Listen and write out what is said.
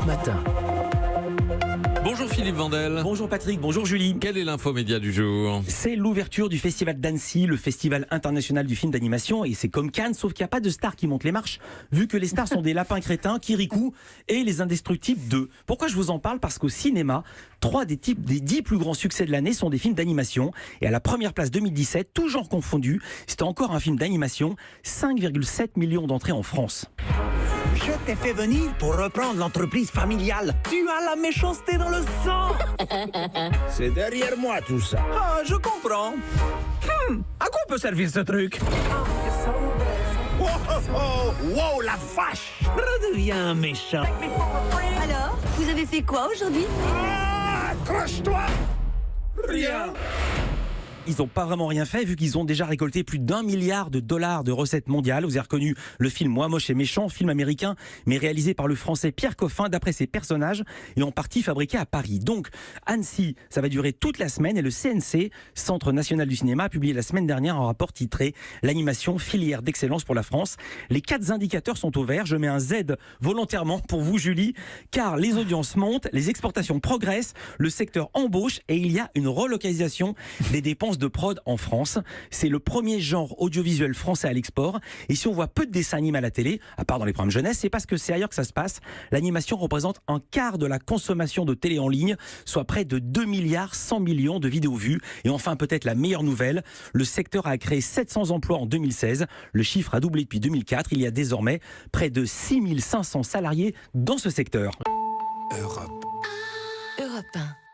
Matin. Bonjour Philippe Vandel. Bonjour Patrick, bonjour Julie. Quelle est l'infomédia du jour? C'est l'ouverture du festival d'Annecy, le festival international du film d'animation, et c'est comme Cannes, sauf qu'il n'y a pas de stars qui montent les marches, vu que les stars sont des lapins crétins, Kirikou et les Indestructibles 2. Pourquoi je vous en parle? Parce qu'au cinéma, 3 des 10 plus grands succès de l'année sont des films d'animation, et à la première place 2017, tout genre confondu, c'était encore un film d'animation, 5,7 millions d'entrées en France. Je t'ai fait venir pour reprendre l'entreprise familiale. Tu as la méchanceté dans le sang. C'est derrière moi tout ça. Ah, je comprends. À quoi peut servir ce truc? Oh, oh, oh, wow, la vache! Redeviens méchant. Alors, vous avez fait quoi aujourd'hui? Ah, accroche-toi! Rien! Ils n'ont pas vraiment rien fait vu qu'ils ont déjà récolté plus d'1 milliard de dollars de recettes mondiales. Vous avez reconnu le film Moi moche et méchant, film américain mais réalisé par le français Pierre Coffin d'après ses personnages et en partie fabriqué à Paris. Donc Annecy, ça va durer toute la semaine et le CNC, Centre National du Cinéma, a publié la semaine dernière un rapport titré L'animation filière d'excellence pour la France. Les 4 indicateurs sont au vert. Je mets un Z volontairement pour vous Julie, car les audiences montent, les exportations progressent, le secteur embauche et il y a une relocalisation des dépenses de prod en France. C'est le premier genre audiovisuel français à l'export. Et si on voit peu de dessins animés à la télé, à part dans les programmes jeunesse, c'est parce que c'est ailleurs que ça se passe. L'animation représente un quart de la consommation de télé en ligne, soit près de 2 milliards 100 millions de vidéos vues. Et enfin, peut-être la meilleure nouvelle, le secteur a créé 700 emplois en 2016. Le chiffre a doublé depuis 2004. Il y a désormais près de 6500 salariés dans ce secteur. Europe 1.